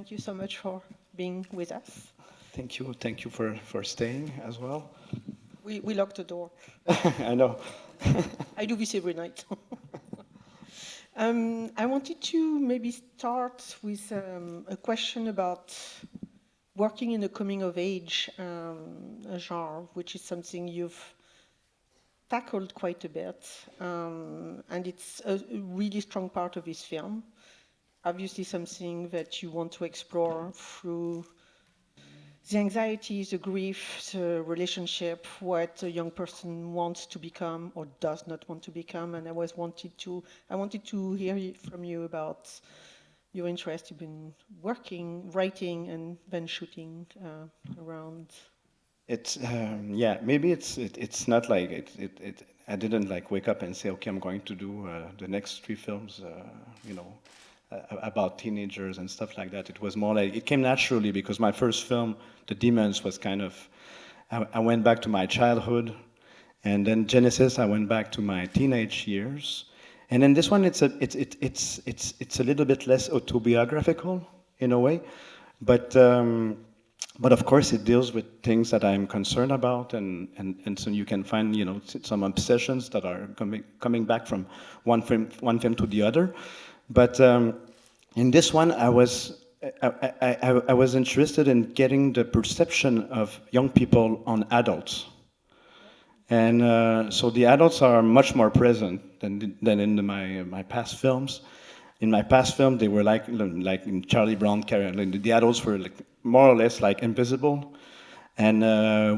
thank you so much for being with us. Thank you. Thank you for staying as well. We locked the door. I know. I do this every night. I wanted to maybe start with a question about working in the coming of age genre, which is something you've tackled quite a bit, and it's a really strong part of this film. Obviously something that you want to explore through the anxieties, the grief, the relationship, what a young person wants to become or does not want to become. And I wanted to hear from you about your interest in working, writing, and then shooting around. It's yeah. Maybe it's not like I didn't like wake up and say, okay, I'm going to do the next 3 films. About teenagers and stuff like that. It was more like it came naturally because my first film, The Demons, was kind of I went back to my childhood, and then Genesis I went back to my teenage years, and then this one it's a little bit less autobiographical in a way, but of course it deals with things that I'm concerned about, and so you can find some obsessions that are coming back from one film to the other. But in this one, I was interested in getting the perception of young people on adults, and so the adults are much more present than in my past films. In my past film, they were like in Charlie Brown, the adults were like more or less like invisible, and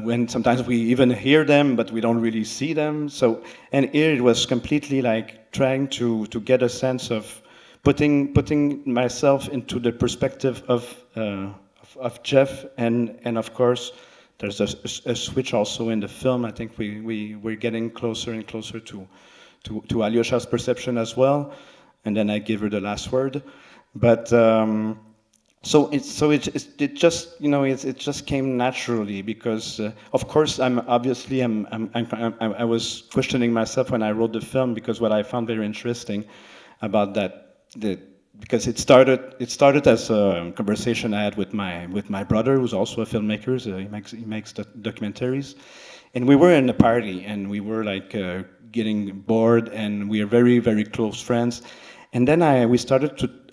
when sometimes we even hear them, but we don't really see them. So, and here it was completely like trying to get a sense of putting myself into the perspective of Jeff, and of course there's a switch also in the film. I think we're getting closer and closer to Aliocha's perception as well, and then I give her the last word. But so it just came naturally because of course I was questioning myself when I wrote the film, because what I found very interesting about that, because it started as a conversation I had with my brother, who's also a filmmaker. So he makes documentaries, and we were in a party and we were like getting bored, and we are very, very close friends. And then I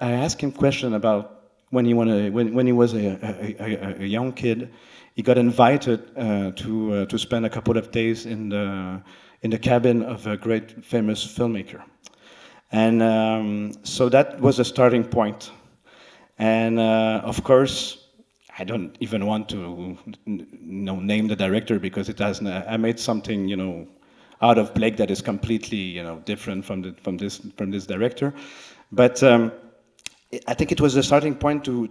asked him question about when he was a young kid, he got invited to spend a couple of days in the cabin of a great famous filmmaker. And so that was a starting point. And of course, I don't even want to name the director, because I made something out of Blake that is completely different from this director. But I think it was a starting point to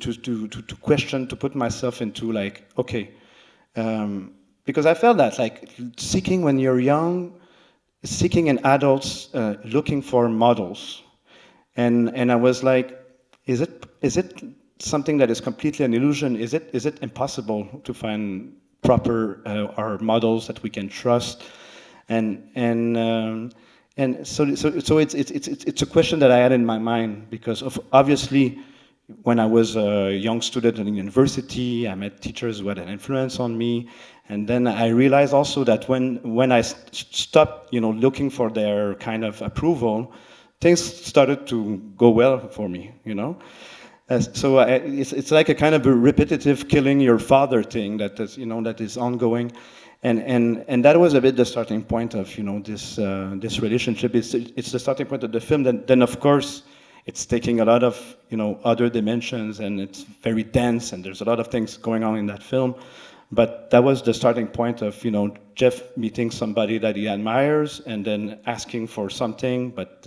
question, to put myself into like, okay, because I felt that like seeking when you're young, seeking in adults, looking for models, and I was like, is it something that is completely an illusion? Is it impossible to find proper or models that we can trust? And so it's a question that I had in my mind, because obviously when I was a young student in university, I met teachers who had an influence on me. And then I realized also that when I stopped, looking for their kind of approval, things started to go well for me, So it's like a kind of a repetitive killing your father thing that is ongoing. And that was a bit the starting point of this relationship. It's the starting point of the film. Then of course it's taking a lot of other dimensions, and it's very dense, and there's a lot of things going on in that film. But that was the starting point of Jeff meeting somebody that he admires, and then asking for something. But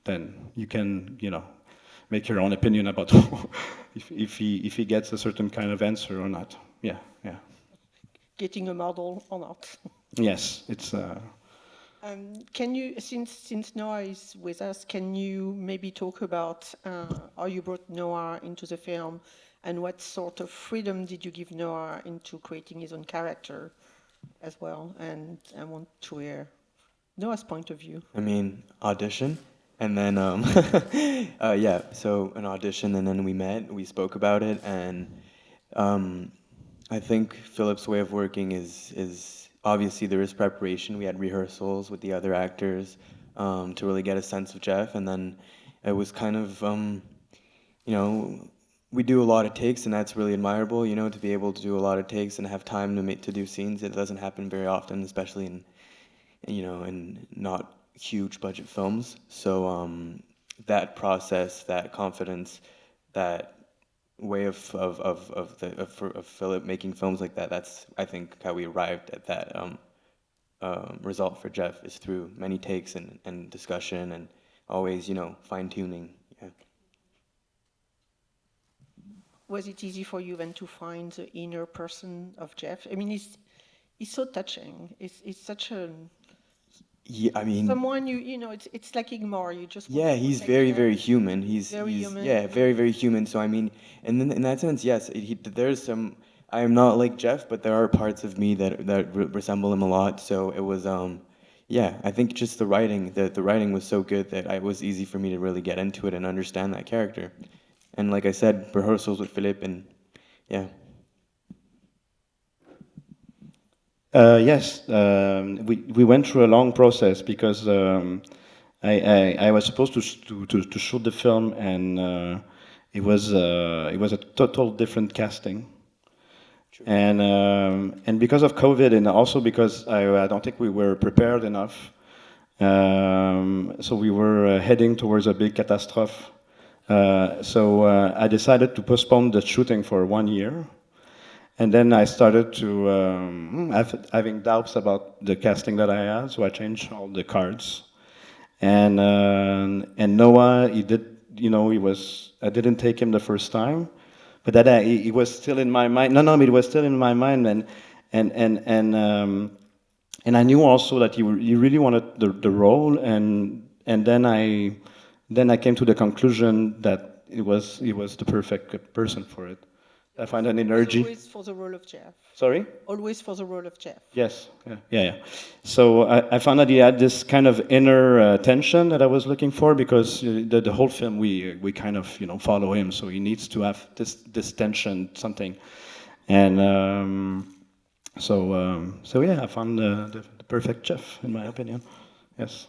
then you can make your own opinion about if he gets a certain kind of answer or not. Yeah. Getting a model or not. Yes, it's. Can you, since Noah is with us, can you maybe talk about how you brought Noah into the film, and what sort of freedom did you give Noah into creating his own character as well? And I want to hear Noah's point of view. I mean, audition. And then, yeah, so an audition, and then we met, we spoke about it, and I think Philip's way of working is obviously there is preparation. We had rehearsals with the other actors to really get a sense of Jeff, and then it was kind of, you know, we do a lot of takes, and that's really admirable, you know, to be able to do a lot of takes and have time to do scenes. It doesn't happen very often, especially in, you know, in not huge budget films. So that process, that confidence, that way of Philip making films like that, that's, I think, how we arrived at that result for Jeff, is through many takes and discussion, and always, you know, fine tuning. Yeah. Was it easy for you then to find the inner person of Jeff? I mean, he's so touching. He's such a Yeah, I mean, someone you know. It's like Igmar. You just want yeah, to he's protect very, him. very human. Very He's human. yeah, very, very human. So I mean, and then in that sense, yes, there's some. I am not like Jeff, but there are parts of me that resemble him a lot. So it was, yeah, I think just the writing was so good that it was easy for me to really get into it and understand that character. And like I said, rehearsals with Philippe, and yeah. Yes, we went through a long process because I was supposed to shoot the film, and it was a total different casting. True. And because of COVID, and also because I don't think we were prepared enough, so we were heading towards a big catastrophe. So I decided to postpone the shooting for 1 year. And then I started to having doubts about the casting that I had, so I changed all the cards. And Noah, he did, you know, I didn't take him the first time, but that he was still in my mind. No, but it was still in my mind, and and and um, and I knew also that he really wanted the role, and then I came to the conclusion that he was the perfect person for it. I find an energy. Always for the role of Jeff. Sorry? Always for the role of Jeff. Yes. Yeah. So I found that he had this kind of inner tension that I was looking for, because the whole film we kind of, you know, follow him, so he needs to have this tension, something, and so yeah, I found the perfect Jeff, in my opinion. Yes.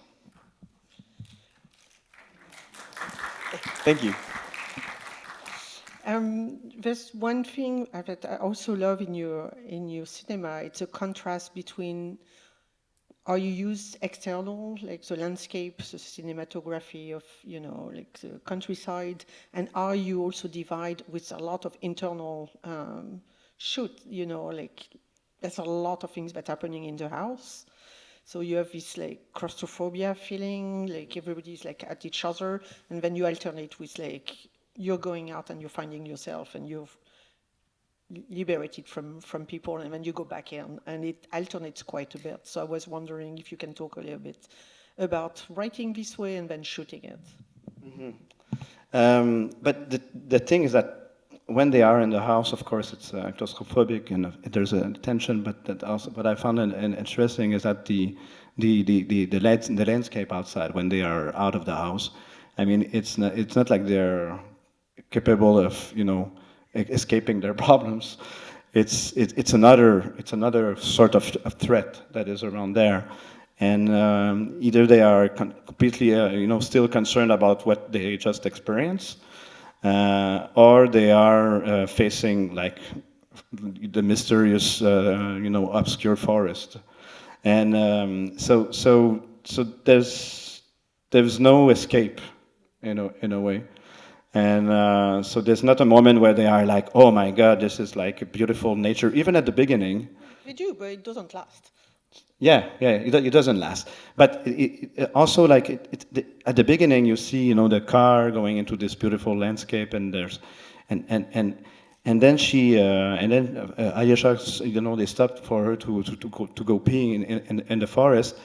Thank you. There's one thing that I also love in your cinema. It's a contrast between, are you use external, like the landscape, the cinematography of, you know, like the countryside, and are you also divide with a lot of internal shoot, you know, like there's a lot of things that are happening in the house. So you have this like claustrophobia feeling, like everybody's like at each other, and then you alternate with like, you're going out and you're finding yourself and you're liberated from people, and then you go back in, and it alternates quite a bit. So I was wondering if you can talk a little bit about writing this way and then shooting it. But the thing is that when they are in the house, of course, it's claustrophobic and there's a tension. But that also, what I found interesting is that the landscape outside, when they are out of the house, I mean, it's not like they're capable of, you know, escaping their problems. It's another sort of threat that is around there, and either they are completely you know, still concerned about what they just experienced, or they are facing like the mysterious you know, obscure forest, and so there's no escape, you know, in a way. And so there's not a moment where they are like, oh my God, this is like a beautiful nature, even at the beginning. They do, but it doesn't last. Yeah, it doesn't last. But also, like, at the beginning, you see, you know, the car going into this beautiful landscape, and there's, and then Aliocha, you know, they stopped for her to go pee in the forest,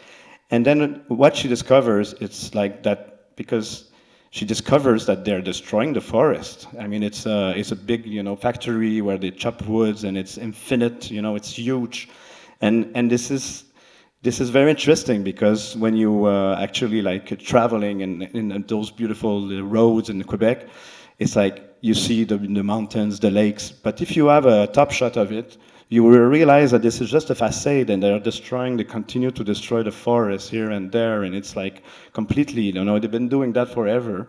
and then what she discovers, it's like that, because she discovers that they're destroying the forest. I mean, it's a big, you know, factory where they chop woods, and it's infinite, you know, it's huge, and this is very interesting because when you actually like traveling in those beautiful roads in Quebec, it's like you see the mountains, the lakes. But if you have a top shot of it, you will realize that this is just a facade, and they continue to destroy the forest here and there, and it's like completely, they've been doing that forever,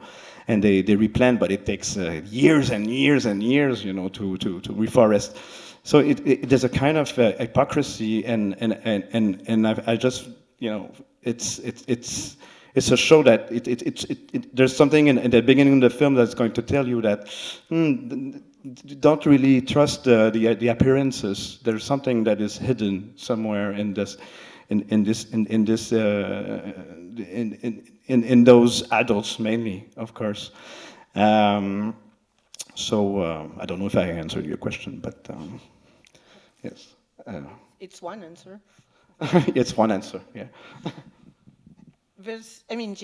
and they replant, but it takes years and years and years, to reforest. So there's a kind of hypocrisy, and I just, it's a show that there's something in the beginning of the film that's going to tell you that don't really trust the appearances. There's something that is hidden somewhere in those adults mainly, of course. So I don't know if I answered your question, but yes. It's one answer. It's one answer, yeah. The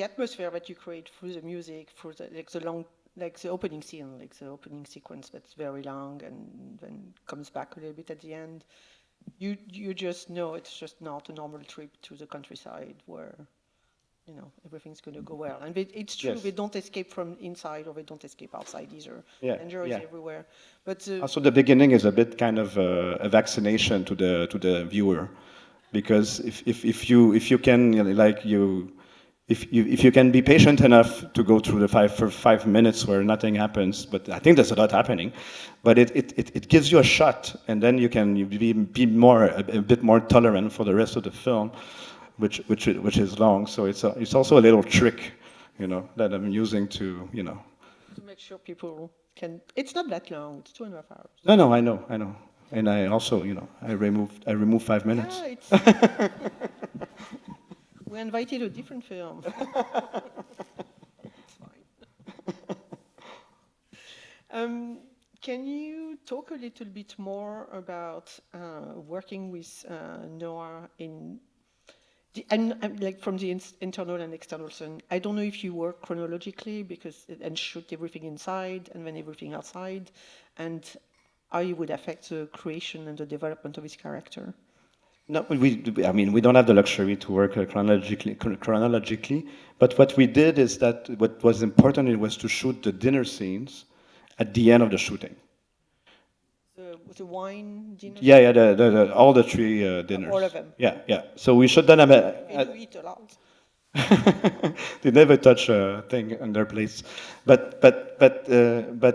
atmosphere that you create through the music, through the opening scene, like the opening sequence that's very long and then comes back a little bit at the end. You just know it's just not a normal trip to the countryside where, everything's going to go well. And it's true, Yes. They don't escape from inside or they don't escape outside either. Yeah, Danger is everywhere. But also, the beginning is a bit kind of a vaccination to the viewer, because if you can if you can be patient enough to go through for 5 minutes where nothing happens, but I think there's a lot happening, but it gives you a shot, and then you can be a bit more tolerant for the rest of the film, which is long. So it's also a little trick, that I'm using to to make sure people can. It's not that long. It's 2.5 hours. No, I know, and I also I removed 5 minutes. Yeah, we invited a different film. It's fine. Can you talk a little bit more about working with Noah like from the internal and external scene? I don't know if you work chronologically and shoot everything inside and then everything outside, and how it would affect the creation and the development of his character. No, we don't have the luxury to work chronologically, but what we did is that what was important was to shoot the dinner scenes at the end of the shooting. The wine dinner? Yeah, all the three dinners. All of them? Yeah. So we shot them You eat a lot. They never touch a thing on their plates, but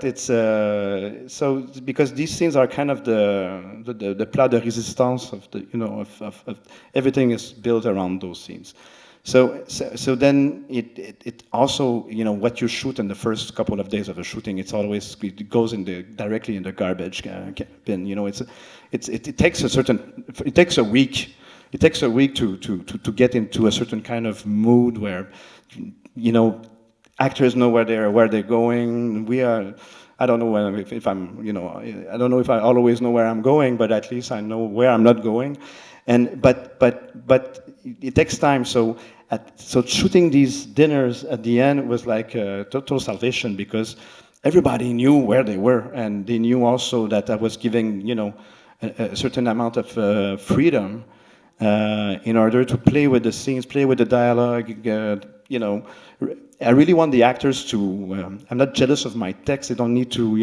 it's so because these scenes are kind of the plat de résistance of of everything is built around those scenes. So then it also what you shoot in the first couple of days of a shooting, it goes directly in the garbage bin. It takes a week. It takes a week to get into a certain kind of mood where, actors know where they're going. I don't know if I'm, I don't know if I always know where I'm going, but at least I know where I'm not going. But it takes time. So shooting these dinners at the end was like a total salvation, because everybody knew where they were, and they knew also that I was giving, a certain amount of freedom. In order to play with the scenes, play with the dialogue, I really want the actors to. I'm not jealous of my text. They don't need to,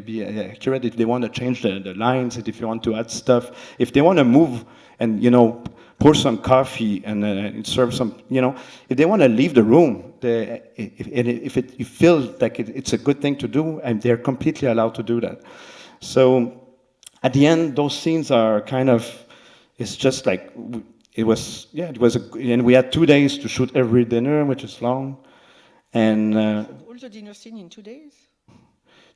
be accurate. If they want to change the lines, if you want to add stuff, if they want to move and pour some coffee and serve some, if they want to leave the room, if you feel like it's a good thing to do, and they're completely allowed to do that. So at the end, those scenes are kind of. It's just like and we had 2 days to shoot every dinner, which is long, and all the dinner scene in 2 days.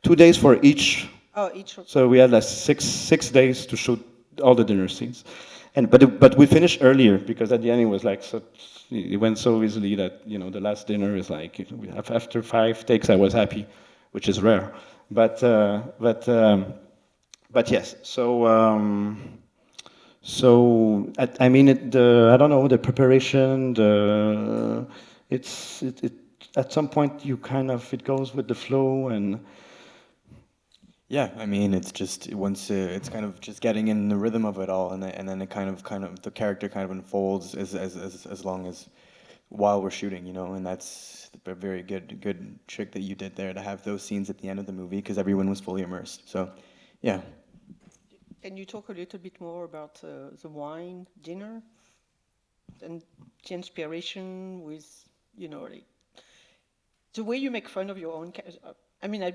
2 days for each. Oh, each. So we had like six days to shoot all the dinner scenes, but we finished earlier because at the end it was like it went so easily that the last dinner is like after 5 takes I was happy, which is rare, but yes. So I mean, I don't know, the preparation. At some point you kind of it goes with the flow, and Yeah, I mean, it's just once it's kind of just getting in the rhythm of it all, and then it kind of the character kind of unfolds as long as while we're shooting, you know, and that's a very good trick that you did there to have those scenes at the end of the movie because everyone was fully immersed. So, yeah. Can you talk a little bit more about the wine dinner and the inspiration with, like the way you make fun of your own? I mean,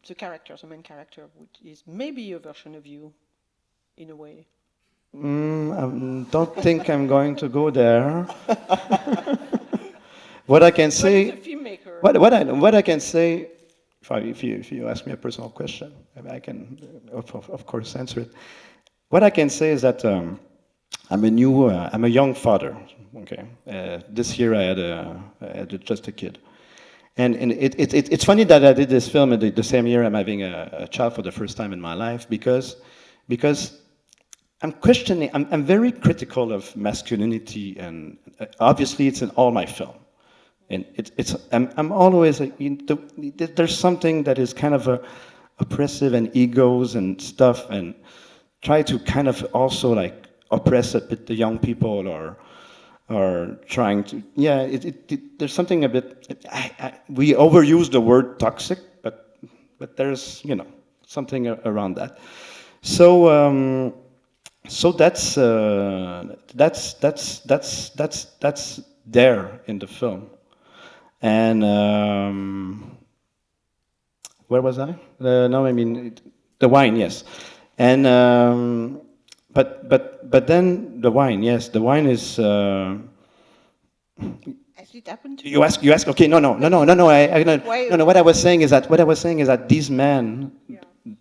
the character, the main character, which is maybe a version of you, in a way. I don't think I'm going to go there. What I can But say, it's a filmmaker. what I can say, if you ask me a personal question, I can of course answer it. What I can say is that I'm a young father. Okay, this year I had just a kid, and it's funny that I did this film in the same year I'm having a child for the first time in my life because I'm questioning. I'm very critical of masculinity, and obviously it's in all my film. And I'm always like, there's something that is kind of oppressive and egos and stuff, and try to kind of also like oppress a bit the young people or trying to there's something a bit we overuse the word toxic, but there's something around that. So so that's there in the film. And where was I? No, I mean the wine, yes. And but then the wine, yes, the wine is. Has it happened to You ask. Okay, no. No. What I was saying is that these men,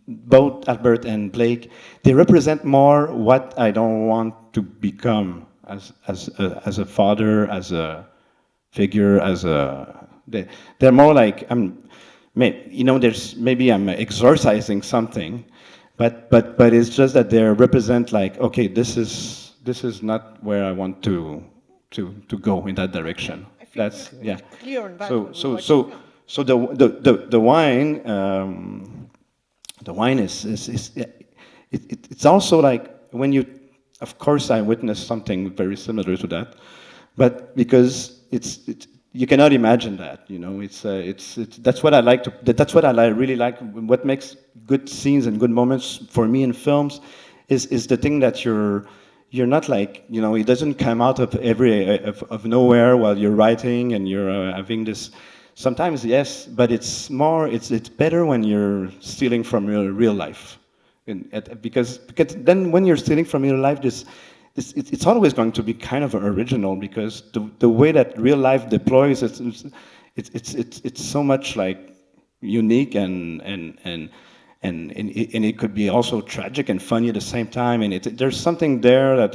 both Albert and Blake, they represent more what I don't want to become as a father, as a figure, they're more like there's maybe I'm exorcising something, but it's just that they represent like, okay, this is not where I want to go in that direction. I think That's we're clear on that So when we so watch so the film. so the wine it's also like when you, of course I witnessed something very similar to that, but because you cannot imagine that, it's that's what I like that's what really like. What makes good scenes and good moments for me in films is the thing that you're not like, it doesn't come out of nowhere while you're writing and you're having this. Sometimes yes, but it's better when you're stealing from your real life, because then when you're stealing from real life, it's always going to be kind of original, because the way that real life deploys, it's so much like unique, and it could be also tragic and funny at the same time, and there's something there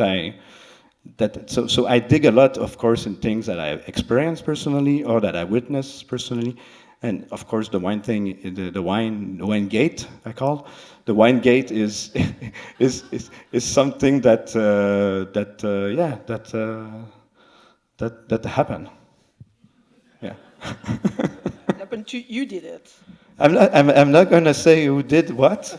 so I dig a lot, of course, in things that I experienced personally or that I witnessed personally. And of course, the wine thing, the wine gate, I call the wine gate is is something that that happened. Yeah. It happened to you, did it? I'm not gonna say who did what,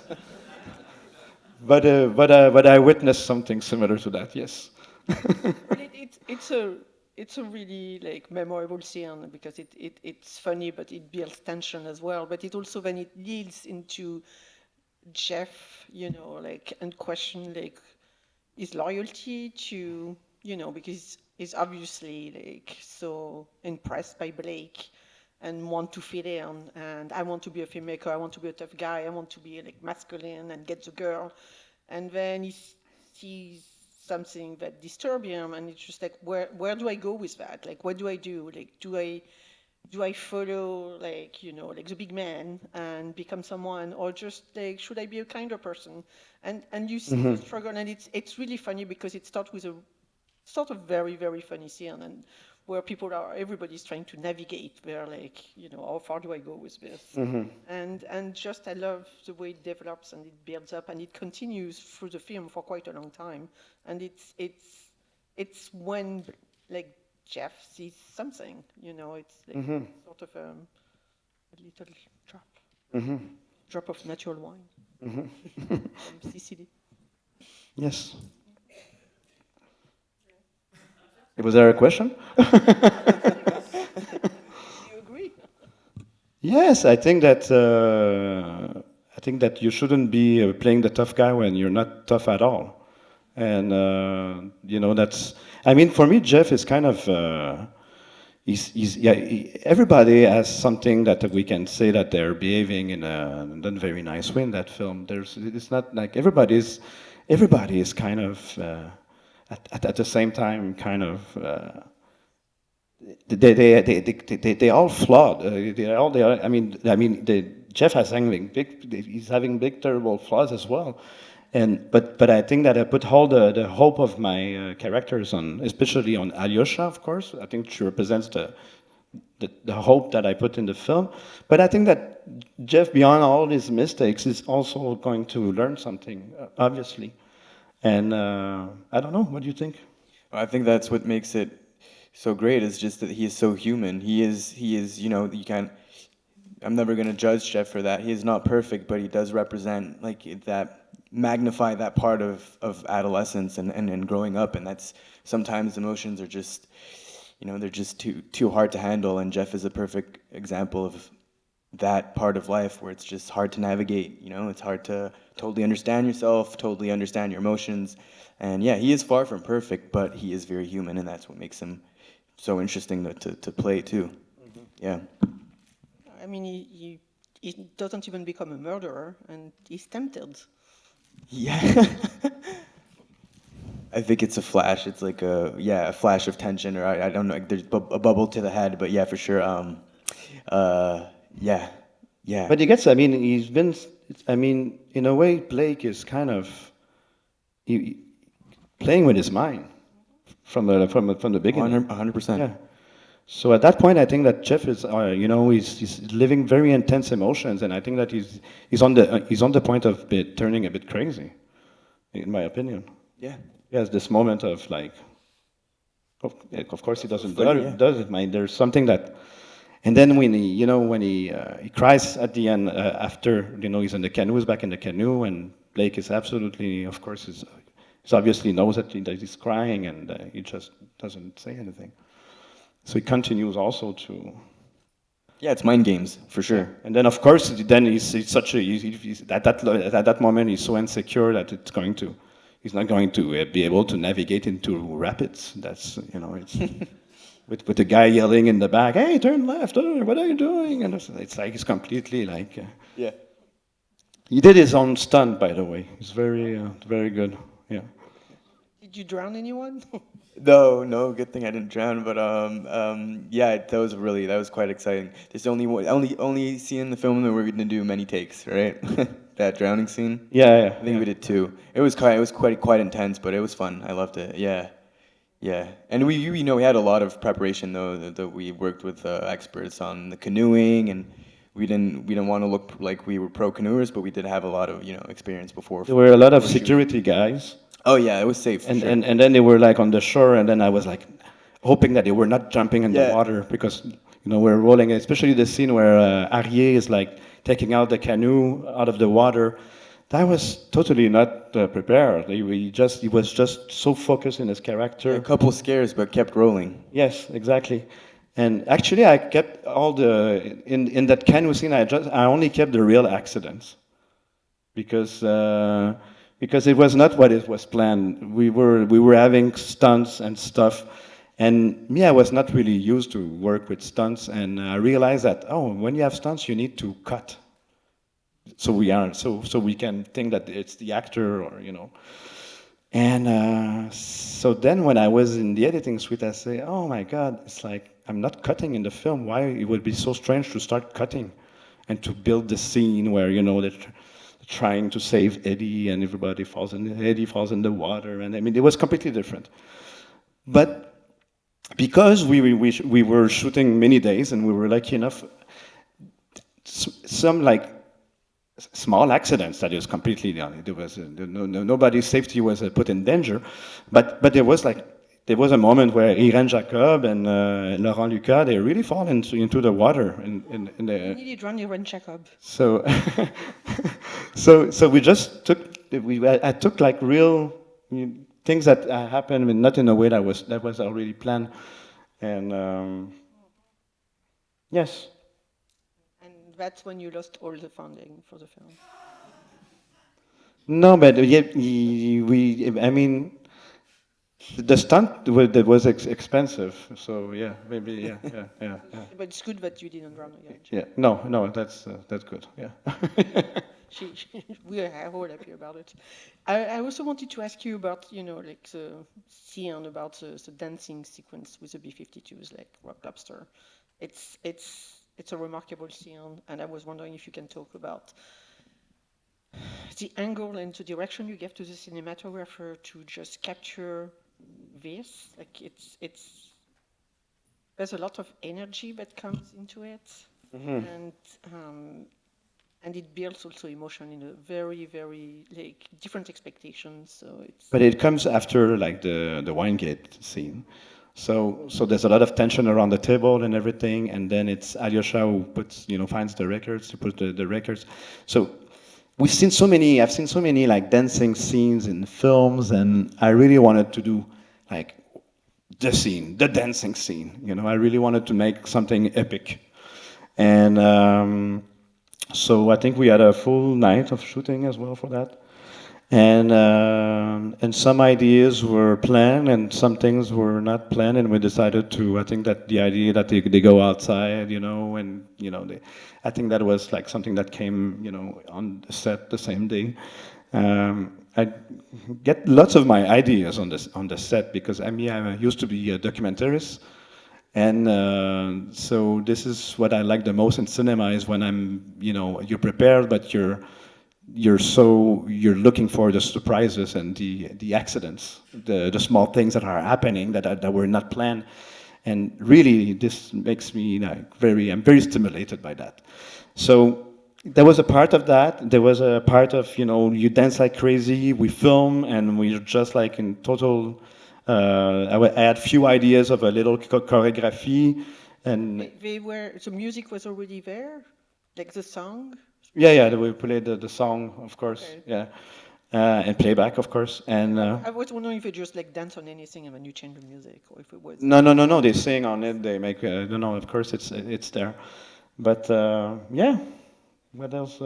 but I witnessed something similar to that. Yes. Well, it's a really like memorable scene because it's funny, but it builds tension as well. But it also then it leads into Jeff, like, and question like his loyalty to, because he's obviously like so impressed by Blake and want to fit in. And I want to be a filmmaker. I want to be a tough guy. I want to be like masculine and get the girl. And then he sees something that disturbs him, and it's just like, where do I go with that? Like, what do I do? Like, do I follow like, like the big man and become someone, or just like, should I be a kinder person? And you see the struggle, and it's really funny because it starts with a sort of very, very funny scene, and where everybody's trying to navigate their like, how far do I go with this? And just I love the way it develops and it builds up and it continues through the film for quite a long time. And it's when like Jeff sees something, it's like sort of a little trap. drop of natural wine from Sicily. Yes. Was there a question? Do you agree? Yes, I think that you shouldn't be playing the tough guy when you're not tough at all, and that's. I mean, for me, Jeff is kind of. Everybody has something that we can say that they're behaving in a not very nice way in that film. It's not like everybody is kind of at the same time kind of. They all flawed. Jeff he's having big terrible flaws as well, but I think that I put all the hope of my characters on, especially on Aliocha, of course. I think she represents the hope that I put in the film. But I think that Jeff, beyond all his mistakes, is also going to learn something, obviously. And I don't know. What do you think? I think that's what makes it so great, is just that he is so human. He is, you can't, I'm never going to judge Jeff for that. He is not perfect, but he does represent magnify that part of adolescence and growing up. And that's, sometimes emotions are just, they're just too hard to handle. And Jeff is a perfect example of that part of life where it's just hard to navigate. It's hard to totally understand yourself, totally understand your emotions. And yeah, he is far from perfect, but he is very human, and that's what makes him so interesting to play too. Mm-hmm. Yeah. I mean, he doesn't even become a murderer, and he's tempted. Yeah. I think it's a flash. It's like a flash of tension, or I don't know. There's a bubble to the head, but yeah, for sure. Yeah. But he gets. I mean, he's been. I mean, in a way, Blake is kind of playing with his mind from the beginning. 100%. Yeah. So at that point, I think that Jeff is, he's living very intense emotions, and I think that he's on the point of turning a bit crazy, in my opinion. Yeah. He has this moment of like, of course he does it. Man, there's something that, and then when he cries at the end after he's in the canoe, he's back in the canoe, and Blake is absolutely, of course, he obviously knows that he's crying, and he just doesn't say anything. So he continues also to. Yeah, it's mind games for sure. And then, of course, he's such at that moment he's so insecure that he's not going to be able to navigate into rapids. That's it's with the guy yelling in the back, "Hey, turn left! Oh, what are you doing?" And it's like he's completely like. Yeah. He did his own stunt, by the way. He's very good. Yeah. Did you drown anyone? No, good thing I didn't drown. But yeah, that was quite exciting. There's only scene in the film where we didn't do many takes, right? That drowning scene. Yeah. I think we did 2. It was quite intense, but it was fun. I loved it. Yeah. And we had a lot of preparation though. That we worked with experts on the canoeing, and we didn't want to look like we were pro canoers, but we did have a lot of experience before. There were a lot of security guys. Oh yeah, it was safe. And then they were like on the shore, and then I was like hoping that they were not jumping in the water, because we're rolling, especially the scene where Arieh is like taking out the canoe out of the water. That was totally not prepared. He was just so focused in his character. A couple scares, but kept rolling. Yes, exactly. And actually, I kept all in that canoe scene. I only kept the real accidents, because it was not what it was planned. We were having stunts and stuff, and me, I was not really used to work with stunts, and I realized that when you have stunts, you need to cut. So we can think that it's the actor, or And so then when I was in the editing suite, I say, oh my God, it's like I'm not cutting in the film. Why it would be so strange to start cutting and to build the scene where they're trying to save Eddie, and Eddie falls in the water, and I mean it was completely different. But because we were shooting many days, and we were lucky enough, some like small accidents that was completely there was nobody's safety was put in danger, but there was like there was a moment where Irene Jacob and Laurent Lucas, they really fall into the water in the. You nearly drowned Irene Jacob. So, so we just took. I took like real things that happened, but not in a way that was already planned, and yes. And that's when you lost all the funding for the film. No, but yeah, I mean, the stunt was expensive, so yeah, maybe yeah. But it's good that you didn't drown Irene Jacob. Yeah, no, that's good, yeah. We are all happy about it. I also wanted to ask you about, like the scene about the dancing sequence with the B-52s, like Rock Lobster. It's a remarkable scene, and I was wondering if you can talk about the angle and the direction you gave to the cinematographer to just capture this. Like there's a lot of energy that comes into it, and it builds also emotion in a very, very like different expectations. So it's. But it comes after like the Winegate scene. So there's a lot of tension around the table and everything, and then it's Aliocha who finds the records, to put the records. So I've seen so many like dancing scenes in films, and I really wanted to do like the dancing scene. I really wanted to make something epic, and so I think we had a full night of shooting as well for that, and some ideas were planned and some things were not planned, and we decided to. I think that the idea that they go outside, and I think that was like something that came, on the set the same day. I get lots of my ideas on the set because I used to be a documentarist, and so this is what I like the most in cinema is when you're prepared, but you're looking for the surprises and the accidents, the small things that are happening that were not planned. And really, this makes me I'm very stimulated by that. So there was a part of that. There was a part of, you dance like crazy, we film, and we're just like in total, I had few ideas of a little choreography. And The music was already there? Like the song? Yeah, we played the song, of course, okay. Yeah. And playback, of course, and. I was wondering if you just like dance on anything and then you change the music, or if it was. No. They sing on it. They make. No. Of course, it's there, but yeah. What else?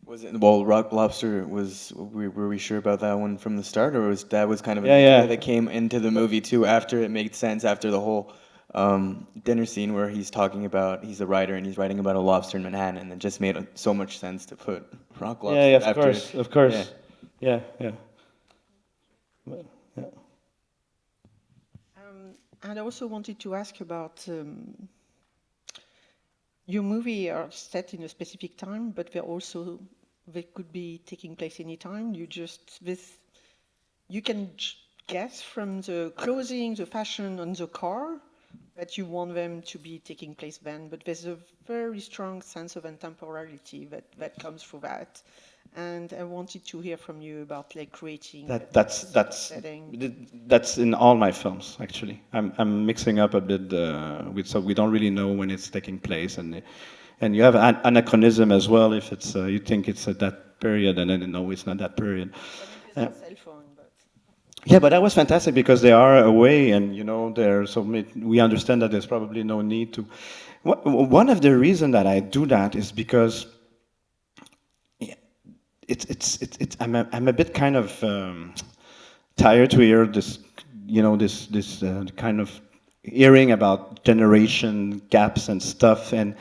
Was it Rock Lobster? Were we sure about that one from the start, or was kind of an idea that came into the movie too after it made sense after the whole dinner scene where he's a writer and he's writing about a lobster in Manhattan, and it just made so much sense to put Rock Lobster. Yeah, of course. Yeah. Well, yeah. And I also wanted to ask about your movie are set in a specific time, but they could be taking place anytime. You can guess from the clothing, the fashion on the car that you want them to be taking place then, but there's a very strong sense of intemporality that comes through that. And I wanted to hear from you about like creating that's in all my films actually. I'm mixing up a bit so we don't really know when it's taking place, and you have an anachronism as well if it's you think it's at that period and then no, it's not that period. Cell phone, but. Yeah, but that was fantastic because they are away, and we understand that there's probably no need to. One of the reasons that I do that is because I'm a bit kind of tired to hear this, this kind of hearing about generation gaps and stuff, and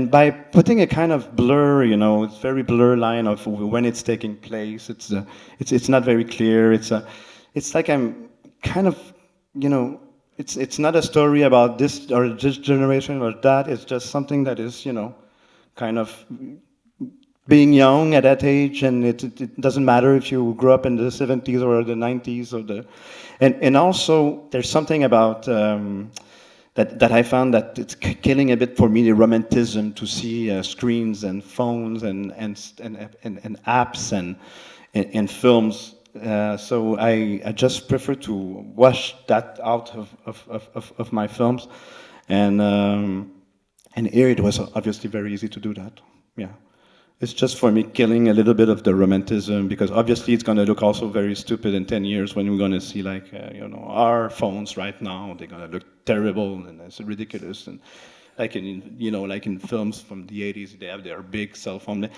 by putting a kind of blur, it's very blur line of when it's taking place. It's not very clear. It's like I'm kind of, it's not a story about this or this generation or that. It's just something that is, kind of being young at that age, and it doesn't matter if you grew up in the 70s or the 90s and also there's something about that I found that it's killing a bit for me the romanticism to see screens and phones and apps and films So I just prefer to wash that out of my films, and here it was obviously very easy to do that. Yeah. It's just for me killing a little bit of the romanticism, because obviously it's going to look also very stupid in 10 years when we're going to see like, our phones right now, they're going to look terrible and it's ridiculous. And like like in films from the 80s, they have their big cell phone.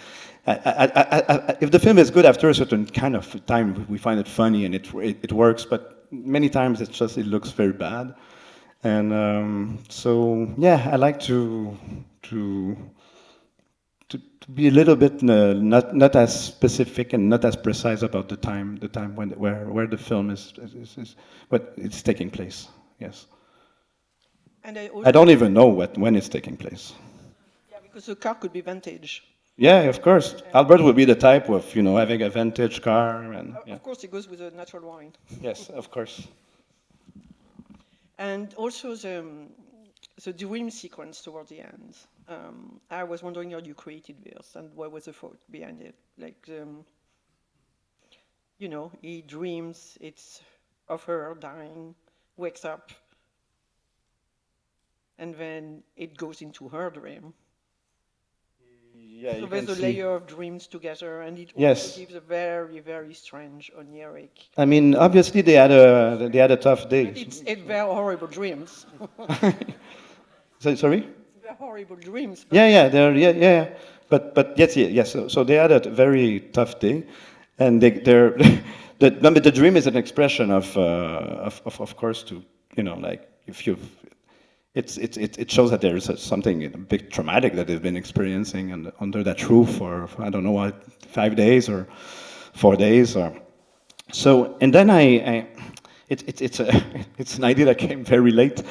If the film is good after a certain kind of time, we find it funny and it works, but many times it looks very bad. And so, yeah, I like to be a little bit not as specific and not as precise about the time where the film is what it's taking place. Yes. And I don't even know when it's taking place. Yeah, because the car could be vintage. Yeah, of course. Albert would be the type of having a vintage car and yeah. Of course, it goes with a natural wine. Yes, of course. And also the dream sequence toward the end. I was wondering how you created this and what was the thought behind it. Like, he dreams it's of her dying, wakes up, and then it goes into her dream. Yeah, so there's a layer of dreams together, and it also gives a very, very strange, oniric. I mean, obviously they had a tough day. It's very horrible dreams. Sorry? They're horrible dreams. Yeah. But yes. So they had a very tough day, and the dream is an expression of course, to like if you've. It shows that there is something big traumatic that they've been experiencing and under that roof for I don't know what 5 days or 4 days or so. And then it's an idea that came very late,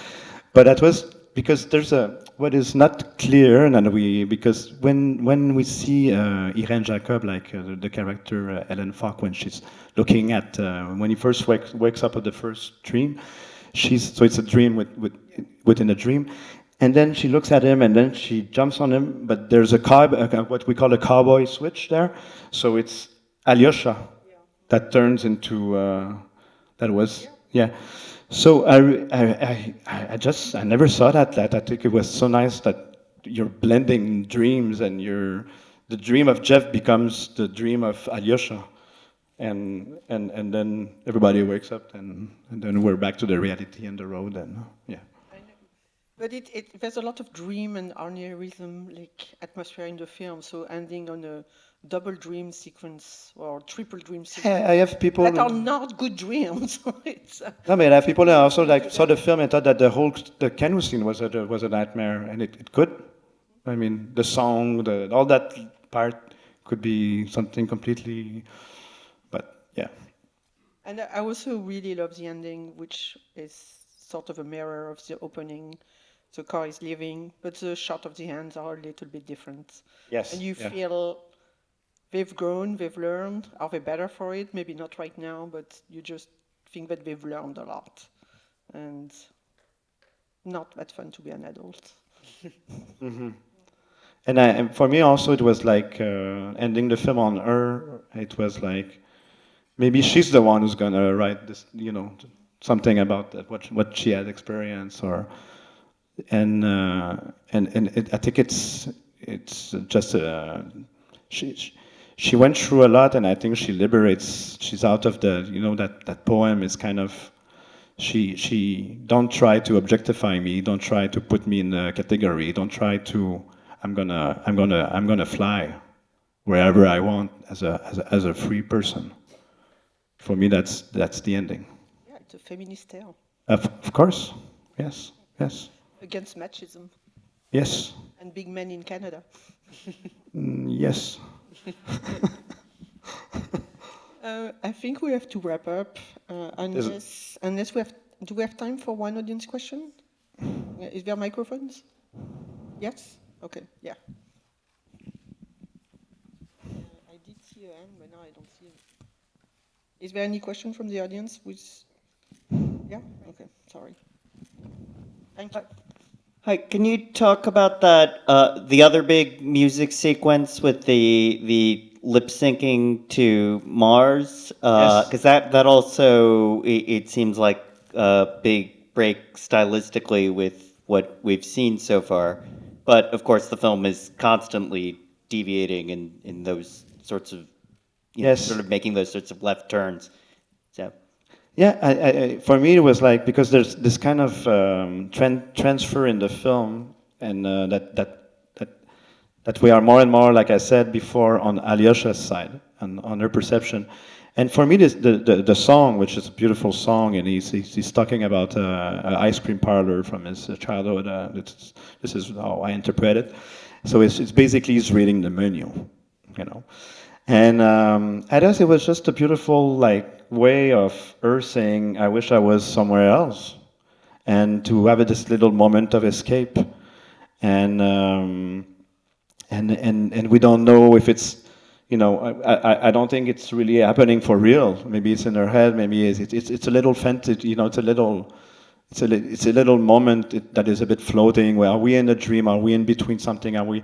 but that was because there's what is not clear, and because when we see Irene Jacob, like the character Ellen Falk, when she's looking at when he first wakes up of the first dream. So it's a dream within a dream, and then she looks at him, and then she jumps on him. But there's what we call a cowboy switch there. So it's Aliocha that turns into that was yeah. So I never saw that. I think it was so nice that you're blending dreams, and the dream of Jeff becomes the dream of Aliocha. And then everybody wakes up, and then we're back to the reality and the road, and yeah. But there's a lot of dream and aneurysm like atmosphere in the film. So ending on a double dream sequence or triple dream sequence. I have people that are not good dreams. No, but I have people that also like saw the film and thought that the canoe scene was a nightmare, and it could. I mean, the song, all that part could be something completely. Yeah. And I also really love the ending, which is sort of a mirror of the opening. The car is leaving, but the shot of the hands are a little bit different. Yes. And you feel they've grown, they've learned. Are they better for it? Maybe not right now, but you just think that they've learned a lot. And not that fun to be an adult. Mm-hmm. And for me also, it was like ending the film on her. It was like, maybe she's the one who's gonna write this, something about that, what she had experienced, and I think it's just she went through a lot, and I think she liberates. She's out of the, that poem is kind of, she don't try to objectify me, don't try to put me in a category, don't try to. I'm gonna fly wherever I want as a free person. For me, that's the ending. Yeah, it's a feminist tale. Of course, yes. Against machism. Yes. And big men in Canada. Yes. I think we have to wrap up, unless do we have time for one audience question? Is there microphones? Yes? Okay, yeah. I did see a hand, but now I don't see it. Is there any question from the audience? Yeah? Okay, sorry. Thank you. Hi, can you talk about that, the other big music sequence with the lip syncing to Mars, Yes. because that also it seems like a big break stylistically with what we've seen so far. But of course, the film is constantly deviating in those sorts of, Yes. sort of making those sorts of left turns. So. Yeah, for me it was like, because there's this kind of transfer in the film, and that we are more and more, like I said before, on Aliocha's side and on her perception. And for me, the song, which is a beautiful song, and he's talking about an ice cream parlor from his childhood. This is how I interpret it. So it's basically he's reading the menu, you know. And I guess it was just a beautiful way of her saying, "I wish I was somewhere else," and to have this little moment of escape. And and we don't know if it's, I don't think it's really happening for real. Maybe it's in her head. Maybe it's a little fantasy. It's a little moment that is a bit floating. Well, are we in a dream? Are we in between something? Are we?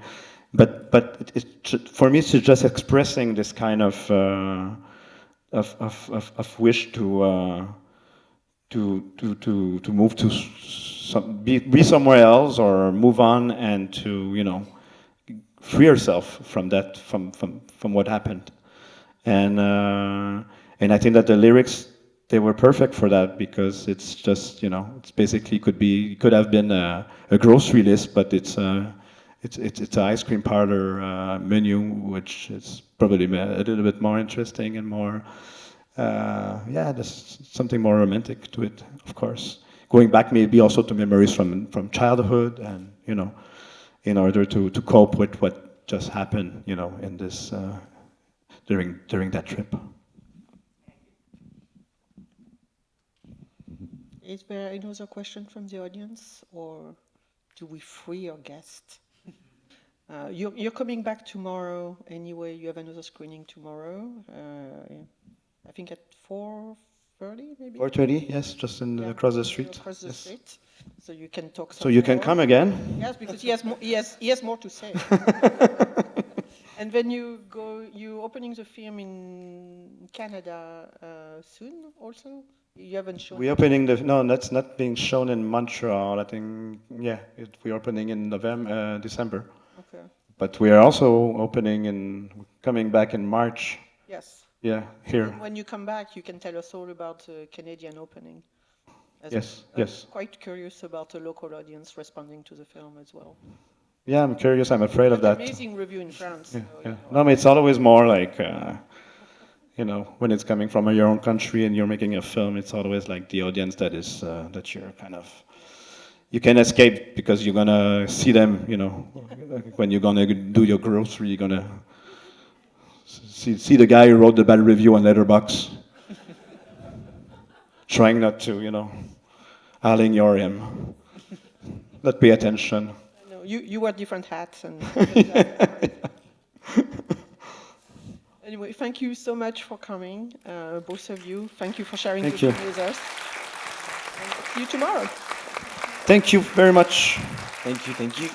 But for me, it's just expressing this kind of wish to move to be somewhere else, or move on, and to free yourself from that, from what happened. And I think that the lyrics, they were perfect for that, because it's just, it's basically could have been a grocery list, but it's an ice cream parlor menu, which is probably a little bit more interesting and more, there's something more romantic to it, of course. Going back maybe also to memories from childhood, and in order to cope with what just happened, in this during that trip. Is there another question from the audience, or do we free our guest? You're coming back tomorrow anyway. You have another screening tomorrow. I think at 4:30 maybe. 4:30, yes, just across the street. Across the street, so you can talk. So you can more. come again. Yes, because he has more to say. And then you opening the film in Canada soon also? You haven't shown We're opening no, that's not being shown in Montreal. I think, we're opening in December. Okay. But we are also coming back in March. Yes. Yeah, here. When you come back, you can tell us all about the Canadian opening. Yes. I'm quite curious about the local audience responding to the film as well. Yeah, I'm curious. I'm afraid of that. Amazing review in France. Yeah, so, No, it's always more like, when it's coming from your own country and you're making a film, it's always like the audience that you're kind of, you can escape, because you're gonna see them, when you're gonna do your grocery, you're gonna see the guy who wrote the bad review on Letterboxd, trying not to, ignore him, not pay attention. No, you wear different hats and. Anyway, thank you so much for coming, both of you. Thank you for sharing the film with us. And see you tomorrow. Thank you very much. Thank you.